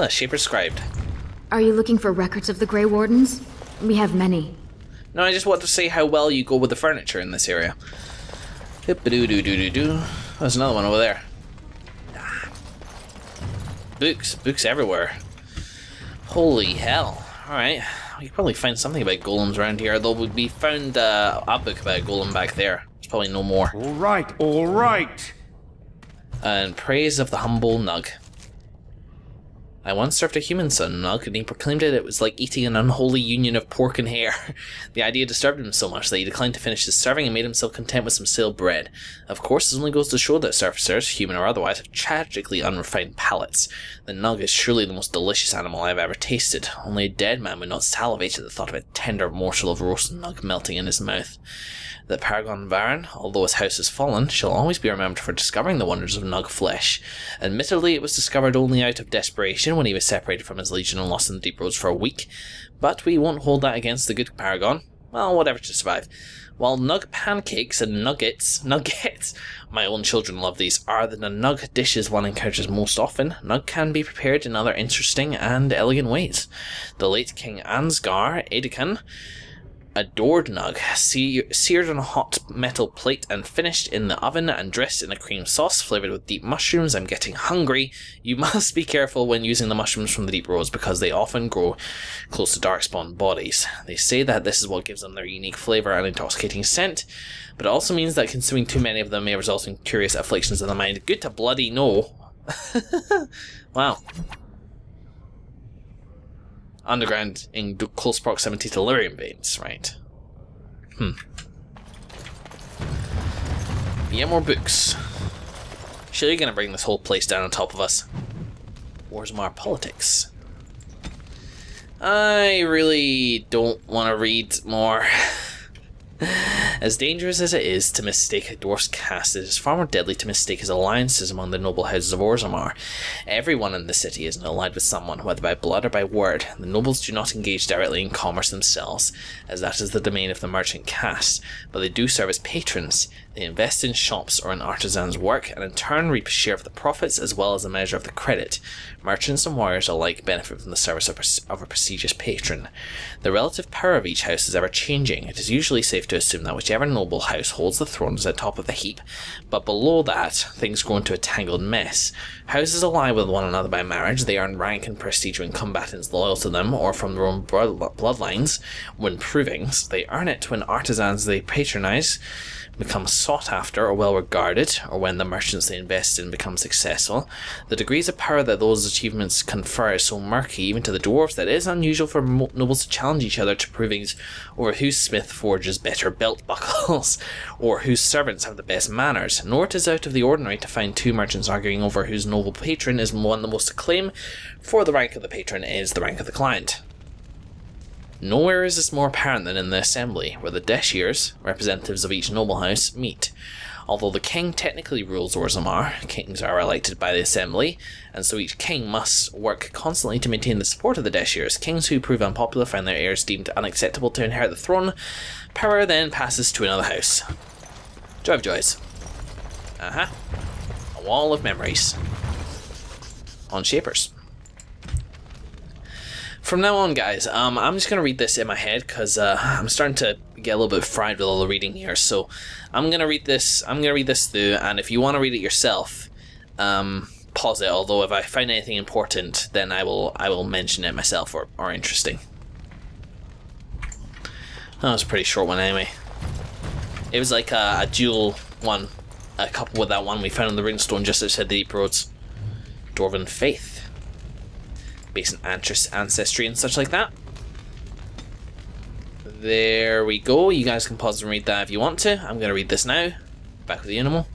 Shaper Scribed. Are you looking for records of the Grey Wardens? We have many. No, I just want to see how well you go with the furniture in this area. Doo-doo-doo-doo-doo. There's another one over there. Books everywhere. Holy hell. Alright, we could probably find something about golems around here, though we found a book about a golem back there. There's probably no more. Alright, alright. And praise of the humble Nug. I once served a human son, Nug, and he proclaimed it was like eating an unholy union of pork and hare. The idea disturbed him so much that he declined to finish his serving and made himself content with some stale bread. Of course, this only goes to show that surfacers, human or otherwise, have tragically unrefined palates. The Nug is surely the most delicious animal I have ever tasted. Only a dead man would not salivate at the thought of a tender morsel of roast Nug melting in his mouth. The Paragon Baron, although his house has fallen, shall always be remembered for discovering the wonders of Nug flesh. Admittedly, it was discovered only out of desperation when he was separated from his legion and lost in the deep roads for a week, but we won't hold that against the good Paragon. Well, whatever to survive. While Nug pancakes and nuggets, my own children love these, are the Nug dishes one encounters most often, Nug can be prepared in other interesting and elegant ways. The late King Ansgar Edekan adored Nug, seared on a hot metal plate and finished in the oven and dressed in a cream sauce flavoured with deep mushrooms. I'm getting hungry. You must be careful when using the mushrooms from the deep roads because they often grow close to darkspawn bodies. They say that this is what gives them their unique flavour and intoxicating scent, but it also means that consuming too many of them may result in curious afflictions of the mind. Good to bloody know. Wow. Underground in close proximity to lyrium veins, right? Yeah, more books. Sure, you're gonna bring this whole place down on top of us. Warsmar Politics. I really don't want to read more. As dangerous as it is to mistake a dwarf's caste, it is far more deadly to mistake his alliances among the noble houses of Orzammar. Everyone in the city is allied with someone, whether by blood or by word. The nobles do not engage directly in commerce themselves, as that is the domain of the merchant caste, but they do serve as patrons. They invest in shops or in artisans' work, and in turn reap a share of the profits as well as a measure of the credit. Merchants and warriors alike benefit from the service of a prestigious patron. The relative power of each house is ever changing. It is usually safe to assume that whichever noble house holds the throne is at top of the heap, but below that, things go into a tangled mess. Houses ally with one another by marriage, they earn rank and prestige when combatants loyal to them or from their own bloodlines. When provings, they earn it when artisans they patronize become sought after or well regarded, or when the merchants they invest in become successful. The degrees of power that those achievements confer is so murky, even to the dwarves, that it is unusual for nobles to challenge each other to provings over whose smith forges better belt buckles, or whose servants have the best manners. Nor it is out of the ordinary to find two merchants arguing over whose noble patron is one the most acclaimed, for the rank of the patron is the rank of the client. Nowhere is this more apparent than in the assembly, where the Deshirs, representatives of each noble house, meet. Although the king technically rules Orzammar, kings are elected by the assembly, and so each king must work constantly to maintain the support of the Deshirs. Kings who prove unpopular find their heirs deemed unacceptable to inherit the throne. Power then passes to another house. Joy of joys. A wall of memories. On Shapers. From now on, guys, I'm just going to read this in my head because I'm starting to get a little bit fried with all the reading here. So I'm going to read this through, and if you want to read it yourself, pause it. Although if I find anything important, then I will mention it myself or interesting. That was a pretty short one anyway. It was like a dual one, a couple with that one we found in the runestone just outside the Deep Roads. Dwarven Faith. Based on ancestry and such like that. There we go. You guys can pause and read that if you want to. I'm going to read this now. Back with the animal.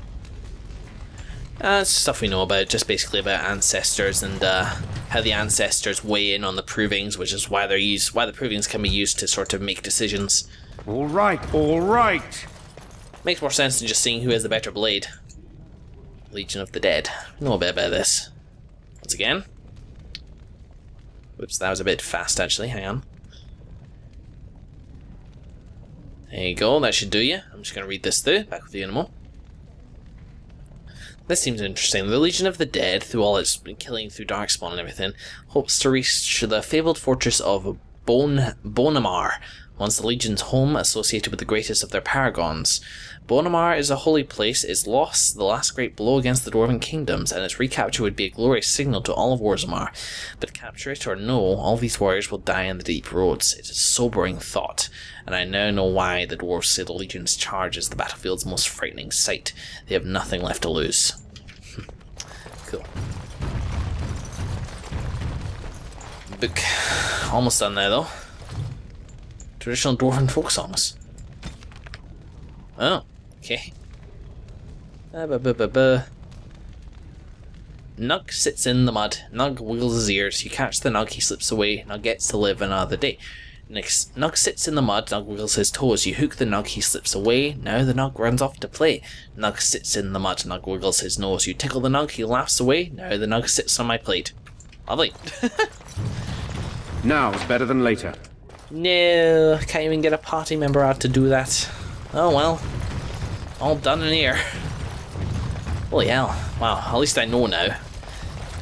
It's stuff we know about, just basically about ancestors and how the ancestors weigh in on the provings, which is why why the provings can be used to sort of make decisions. All right. Makes more sense than just seeing who has the better blade. Legion of the Dead. I know a bit about this. Once again. Whoops, that was a bit fast actually, hang on. There you go, that should do you. I'm just going to read this through, back with the animal. This seems interesting. The Legion of the Dead, through all its killing through Darkspawn and everything, hopes to reach the fabled fortress of Bonamar, once the Legion's home associated with the greatest of their paragons. Bonamar is a holy place, its loss the last great blow against the Dwarven kingdoms, and its recapture would be a glorious signal to all of Orzammar. But capture it or no, all these warriors will die in the deep roads. It is a sobering thought, and I now know why the dwarves say the Legion's charge is the battlefield's most frightening sight. They have nothing left to lose. Cool. Book. Almost done now, though. Traditional Dwarven folk songs. Oh, okay. Nug sits in the mud. Nug wiggles his ears. You catch the Nug, he slips away. Nug gets to live another day. Next, Nug sits in the mud. Nug wiggles his toes. You hook the Nug, he slips away. Now the Nug runs off to play. Nug sits in the mud. Nug wiggles his nose. You tickle the Nug, he laughs away. Now the Nug sits on my plate. Lovely. Now is better than later. No, can't even get a party member out to do that. Oh well. All done in here. Holy hell. Wow, at least I know now.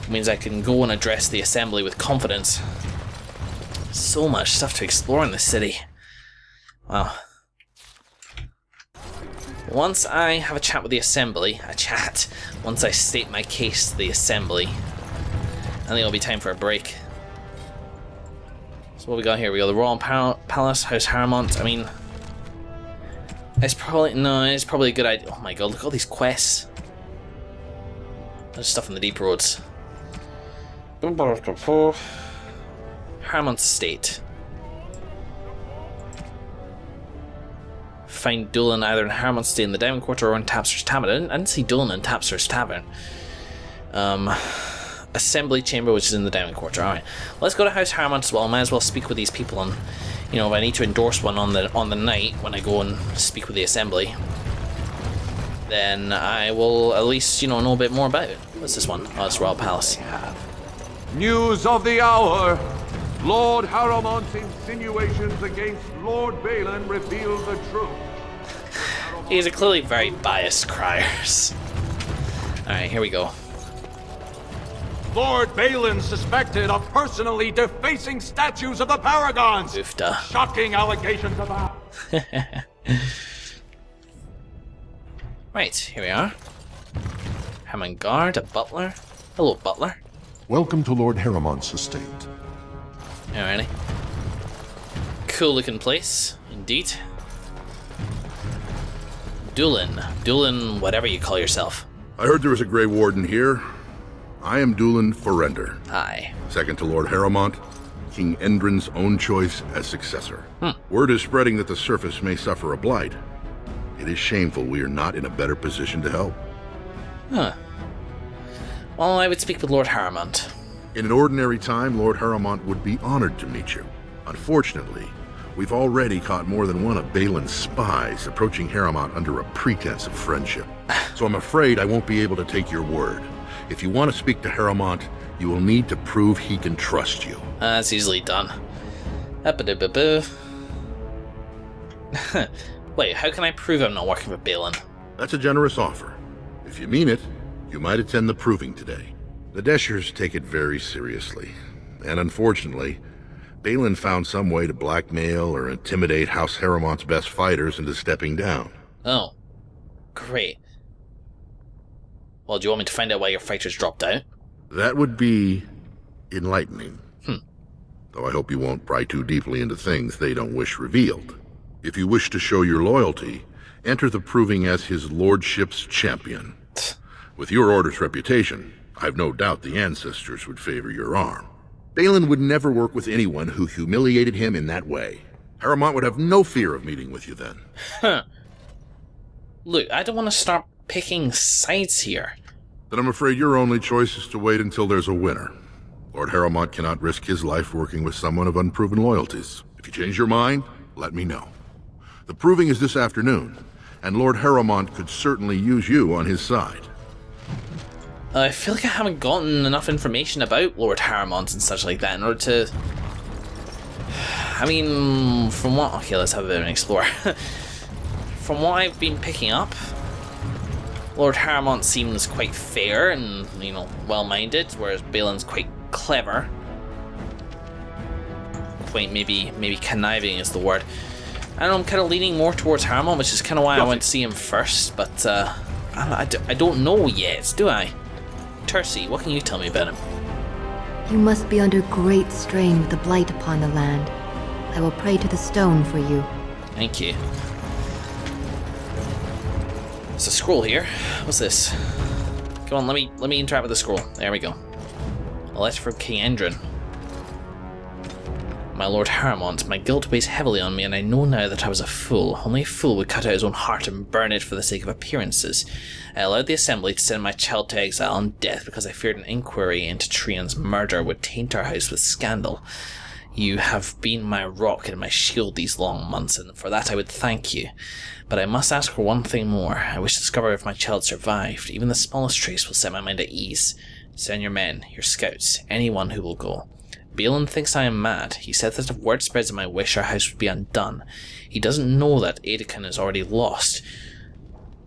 It means I can go and address the assembly with confidence. So much stuff to explore in this city. Wow. Once I have a chat with the assembly, once I state my case to the assembly, I think it'll be time for a break. So what we got here? We got the Royal Palace, House Harmont. I mean, it's probably a good idea. Oh my god, look at all these quests. There's stuff in the deep roads. Harmont's estate. Find Doolan either in Harmont's estate in the Diamond Quarter or in Tapster's Tavern. I didn't see Doolan in Tapster's Tavern. Assembly chamber, which is in the Diamond Quarter. Alright, let's go to House Harmont as well. I might as well speak with these people, and you know, if I need to endorse one on the night when I go and speak with the assembly, then I will at least, you know a bit more about it. What's this one? Oh, it's Royal Palace. News of the hour. Lord Harromont's insinuations against Lord Balin reveal the truth. These are clearly very biased criers. Alright, here we go. Lord Balin suspected of personally defacing statues of the Paragons. Oofda. Shocking allegations about. Right, here we are. Hammond Guard, a butler. Hello, butler. Welcome to Lord Harromont's estate. Alrighty. Cool looking place, indeed. Doolan, whatever you call yourself. I heard there was a Grey Warden here. I am Doolan Forrender. Hi. Second to Lord Harromont, King Endrin's own choice as successor. Word is spreading that the surface may suffer a blight. It is shameful we are not in a better position to help. Huh. Well, I would speak with Lord Harromont. In an ordinary time, Lord Harromont would be honored to meet you. Unfortunately, we've already caught more than one of Balin's spies approaching Harromont under a pretense of friendship. So I'm afraid I won't be able to take your word. If you want to speak to Harromont, you will need to prove he can trust you. That's easily done. Wait, how can I prove I'm not working with Balin? That's a generous offer. If you mean it, you might attend the proving today. The Deshers take it very seriously. And unfortunately, Balin found some way to blackmail or intimidate House Harromont's best fighters into stepping down. Oh. Great. Well, do you want me to find out why your fighters dropped out? That would be enlightening. Though I hope you won't pry too deeply into things they don't wish revealed. If you wish to show your loyalty, enter the proving as his lordship's champion. With your order's reputation, I've no doubt the ancestors would favor your arm. Balin would never work with anyone who humiliated him in that way. Harromont would have no fear of meeting with you then. Look, I don't want to start picking sides here. Then I'm afraid your only choice is to wait until there's a winner. Lord Harromont cannot risk his life working with someone of unproven loyalties. If you change your mind, let me know. The proving is this afternoon, and Lord Harromont could certainly use you on his side. I feel like I haven't gotten enough information about Lord Harromont and such like that in order to... I mean, from what... Okay, let's have a bit of an explore. From what I've been picking up, Lord Haramont seems quite fair and, you know, well-minded, whereas Balin's quite clever. Quite maybe conniving is the word. I don't know, I'm kind of leaning more towards Haramont, which is kind of why I went to see him first, but I don't know yet, do I? Tercy, what can you tell me about him? You must be under great strain with the blight upon the land. I will pray to the stone for you. Thank you. There's a scroll here. What's this? Come on, let me interact with the scroll. There we go. A letter from King Endrin. My Lord Haramont, my guilt weighs heavily on me, and I know now that I was a fool. Only a fool would cut out his own heart and burn it for the sake of appearances. I allowed the Assembly to send my child to exile and death because I feared an inquiry into Trian's murder would taint our house with scandal. You have been my rock and my shield these long months, and for that I would thank you. But I must ask for one thing more. I wish to discover if my child survived. Even the smallest trace will set my mind at ease. Send your men, your scouts, anyone who will go. Balin thinks I am mad. He said that if word spreads of my wish, our house would be undone. He doesn't know that Aedekin is already lost.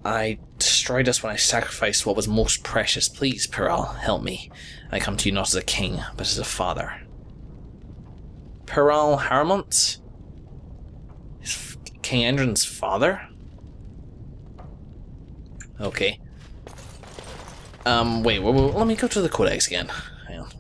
I destroyed us when I sacrificed what was most precious. Please, Peral, help me. I come to you not as a king, but as a father. Peral Haramont? Is King Endrin's father? Okay. Wait, let me go to the Codex again. Hang on.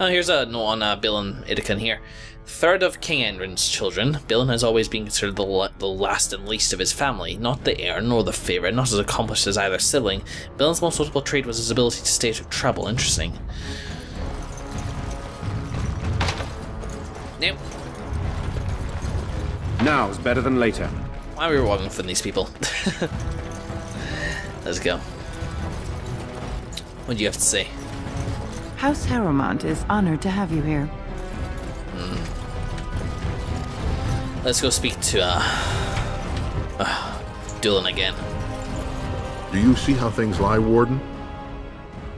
Oh, here's a note on Balin Aedekin here. Third of King Endrin's children, Balin has always been considered the last and least of his family, not the heir nor the favourite, not as accomplished as either sibling. Balin's most notable trait was his ability to stay out of trouble. Interesting. Nope. Now's better than later. Why are we walking from these people? Let's go. What do you have to say? House Haramont is honored to have you here. Let's go speak to Dulin again. Do you see how things lie, Warden?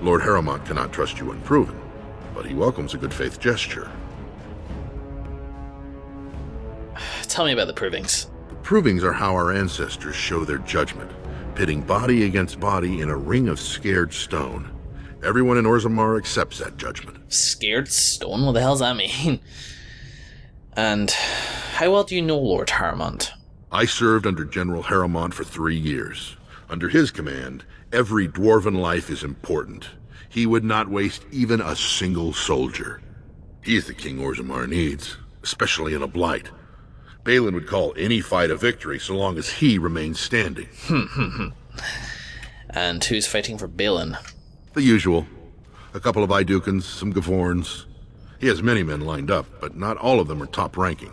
Lord Haramont cannot trust you unproven, but he welcomes a good faith gesture. Tell me about the provings. The provings are how our ancestors show their judgment, pitting body against body in a ring of scared stone. Everyone in Orzammar accepts that judgment. Scared stone? What the hell's that mean? And how well do you know Lord Haramont? I served under General Haramont for 3 years. Under his command, every dwarven life is important. He would not waste even a single soldier. He is the king Orzammar needs, especially in a blight. Balin would call any fight a victory so long as he remains standing. And who's fighting for Balin? The usual. A couple of Idukans, some Gavorns. He has many men lined up, but not all of them are top-ranking.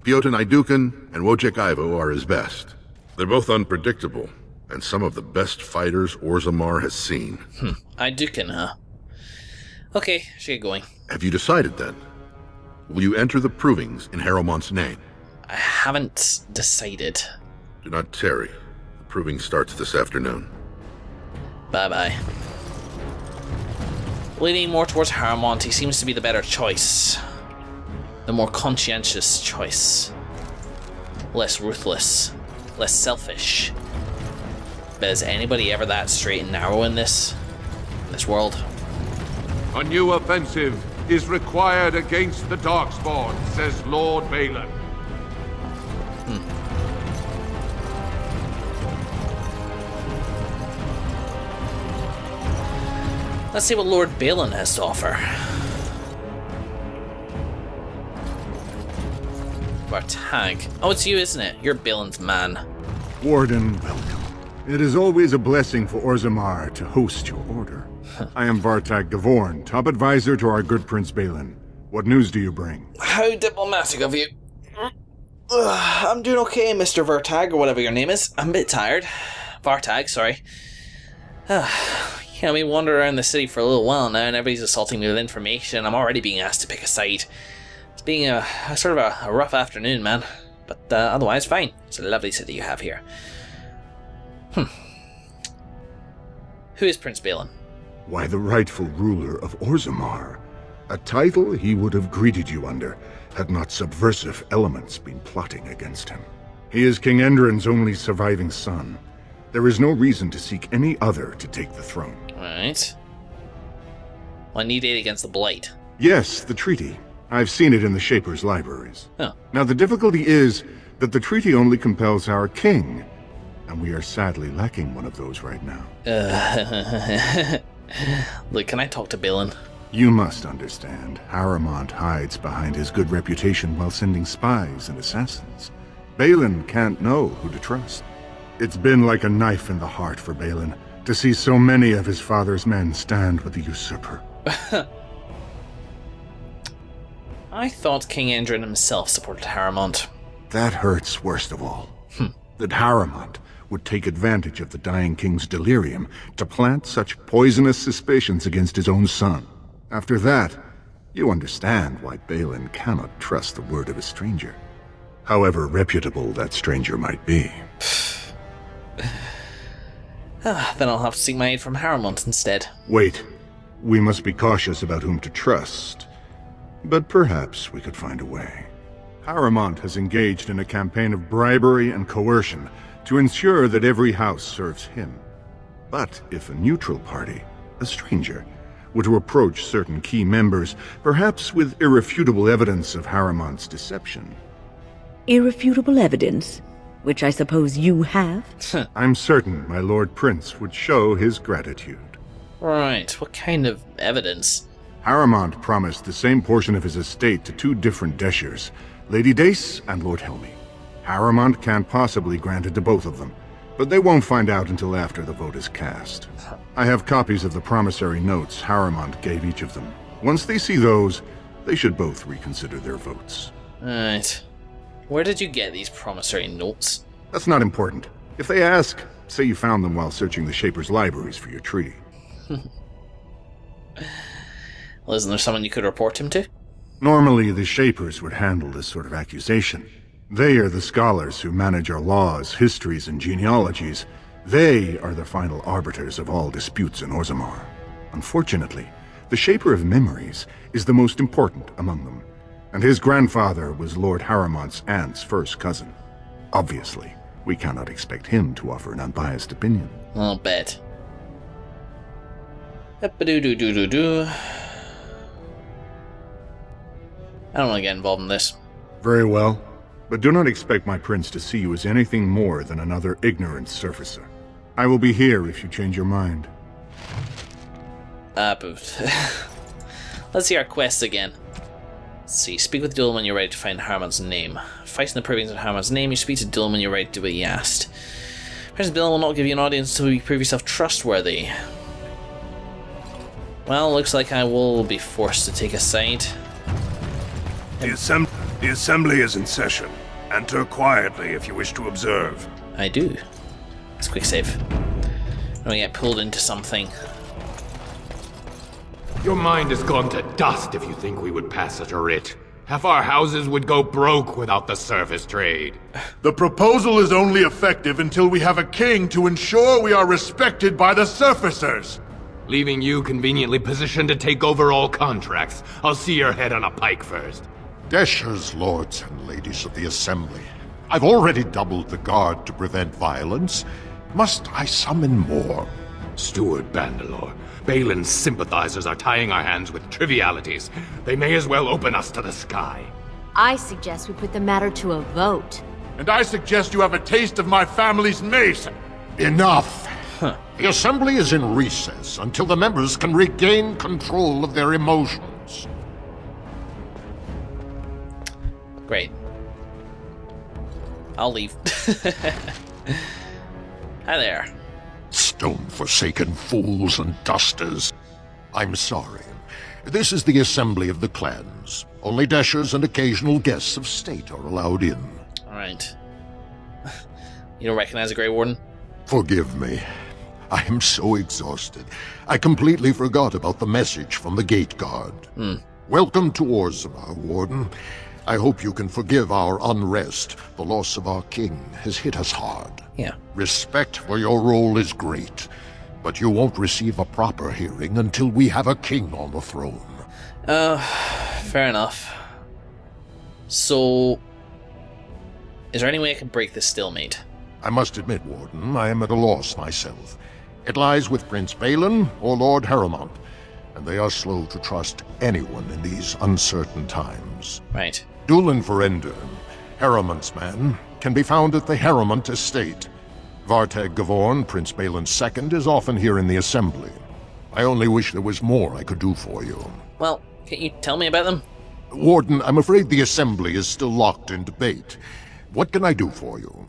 Piotin Idukan and Wojciech Ivo are his best. They're both unpredictable, and some of the best fighters Orzammar has seen. Idukan, huh? Okay, should get going. Have you decided then? Will you enter the provings in Haramont's name? I haven't decided. Do not tarry. The proving starts this afternoon. Bye-bye. Leaning more towards Haramont, he seems to be the better choice. The more conscientious choice. Less ruthless. Less selfish. But is anybody ever that straight and narrow in this world? A new offensive is required against the Darkspawn, says Lord Balin. Let's see what Lord Balin has to offer. Vartag. Oh, it's you, isn't it? You're Balin's man. Warden, welcome. It is always a blessing for Orzammar to host your order. I am Vartag Gavorn, top advisor to our good Prince Balin. What news do you bring? How diplomatic of you. I'm doing okay, Mr. Vartag, or whatever your name is. I'm a bit tired. Vartag, sorry. You know, we wander around the city for a little while now, and everybody's assaulting me with information. I'm already being asked to pick a side. It's being a sort of a rough afternoon, man. But otherwise, fine. It's a lovely city you have here. Who is Prince Balin? Why, the rightful ruler of Orzammar. A title he would have greeted you under, had not subversive elements been plotting against him. He is King Endrin's only surviving son. There is no reason to seek any other to take the throne. Right. Well, I need aid against the Blight. Yes, the treaty. I've seen it in the Shaper's libraries. Oh. Now, the difficulty is that the treaty only compels our king, and we are sadly lacking one of those right now. Look, can I talk to Balin? You must understand, Haramont hides behind his good reputation while sending spies and assassins. Balin can't know who to trust. It's been like a knife in the heart for Balin to see so many of his father's men stand with the usurper. I thought King Endrin himself supported Haramont. That hurts worst of all. That Haramont would take advantage of the dying king's delirium to plant such poisonous suspicions against his own son. After that, you understand why Balin cannot trust the word of a stranger, however reputable that stranger might be. Then I'll have to seek my aid from Haramont instead. Wait. We must be cautious about whom to trust. But perhaps we could find a way. Haramont has engaged in a campaign of bribery and coercion to ensure that every house serves him. But if a neutral party, a stranger, were to approach certain key members, perhaps with irrefutable evidence of Haramont's deception... Irrefutable evidence? Which I suppose you have? I'm certain my Lord Prince would show his gratitude. Right, what kind of evidence? Haramont promised the same portion of his estate to two different Deshers, Lady Dace and Lord Helmy. Haramont can't possibly grant it to both of them, but they won't find out until after the vote is cast. I have copies of the promissory notes Haramont gave each of them. Once they see those, they should both reconsider their votes. Right. Where did you get these promissory notes? That's not important. If they ask, say you found them while searching the Shaper's libraries for your treaty. Well, isn't there someone you could report him to? Normally, the Shapers would handle this sort of accusation. They are the scholars who manage our laws, histories, and genealogies. They are the final arbiters of all disputes in Orzammar. Unfortunately, the Shaper of Memories is the most important among them, and his grandfather was Lord Haramont's aunt's first cousin. Obviously, we cannot expect him to offer an unbiased opinion. I'll bet. Ep-a-doo-doo-doo-doo-doo. I don't want to get involved in this. Very well, but do not expect my prince to see you as anything more than another ignorant surfacer. I will be here if you change your mind. But let's see our quests again. Let's see. Speak with Dylan when you're ready to find Haramont's name. Fight in the province of Haramont's name. You speak to Dylan when you're ready to do what he asked. Prince Dylan will not give you an audience until you prove yourself trustworthy. Well, looks like I will be forced to take a side. The assembly is in session. Enter quietly if you wish to observe. I do. Let's quick save. I'm gonna get pulled into something. Your mind has gone to dust if you think we would pass such a writ. Half our houses would go broke without the service trade. The proposal is only effective until we have a king to ensure we are respected by the surfacers. Leaving you conveniently positioned to take over all contracts. I'll see your head on a pike first. Deshers, lords and ladies of the Assembly, I've already doubled the guard to prevent violence. Must I summon more? Steward Bandalore, Balin's sympathizers are tying our hands with trivialities. They may as well open us to the sky. I suggest we put the matter to a vote. And I suggest you have a taste of my family's mace. Enough! The Assembly is in recess until the members can regain control of their emotions. Great. I'll leave. Hi there. Stone-forsaken fools and dusters. I'm sorry. This is the Assembly of the Clans. Only Deshers and occasional guests of state are allowed in. Alright. You don't recognize a Grey Warden? Forgive me. I am so exhausted. I completely forgot about the message from the gate guard. Welcome to Orzammar, Warden. I hope you can forgive our unrest. The loss of our king has hit us hard. Yeah. Respect for your role is great, but you won't receive a proper hearing until we have a king on the throne. Fair enough. So, is there any way I can break this stalemate? I must admit, Warden, I am at a loss myself. It lies with Prince Balin or Lord Harrowmont, and they are slow to trust anyone in these uncertain times. Right. Dulin Verender, Harrowmont's man, can be found at the Harrowmont estate. Vartag Gavorn, Prince Balin's second, is often here in the Assembly. I only wish there was more I could do for you. Well, can you tell me about them? Warden, I'm afraid the Assembly is still locked in debate. What can I do for you?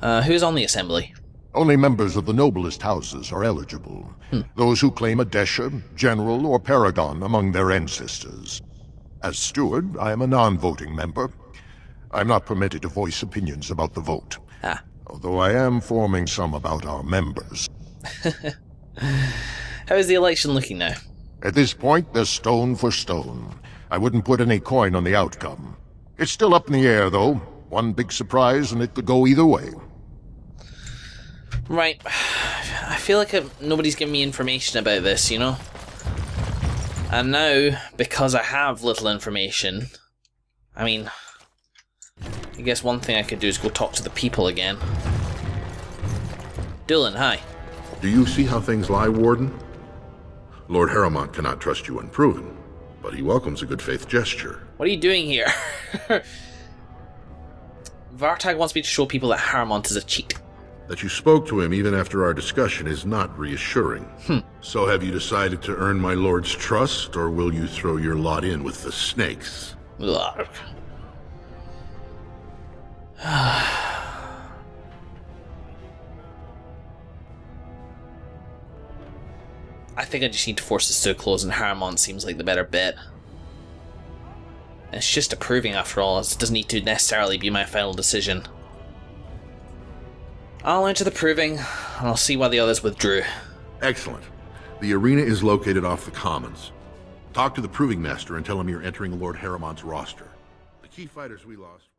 Who's on the Assembly? Only members of the noblest houses are eligible. Those who claim a Desha, General, or Paragon among their ancestors. As steward, I am a non-voting member. I'm not permitted to voice opinions about the vote. Although I am forming some about our members. How is the election looking now? At this point, they're stone for stone. I wouldn't put any coin on the outcome. It's still up in the air, though. One big surprise, and it could go either way. Right. I feel like nobody's giving me information about this, you know? And now, because I have little information, I mean, I guess one thing I could do is go talk to the people again. Dylan, hi. Do you see how things lie, Warden? Lord Harrowmont cannot trust you unproven, but he welcomes a good faith gesture. What are you doing here? Vartag wants me to show people that Harrowmont is a cheat. That you spoke to him even after our discussion is not reassuring. So have you decided to earn my lord's trust, or will you throw your lot in with the snakes? Ugh. I think I just need to force this to a close, and Harrowmont seems like the better bet. It's just approving after all, it doesn't need to necessarily be my final decision. I'll enter the proving, and I'll see why the others withdrew. Excellent. The arena is located off the Commons. Talk to the proving master and tell him you're entering Lord Harrowmont's roster. The key fighters we lost...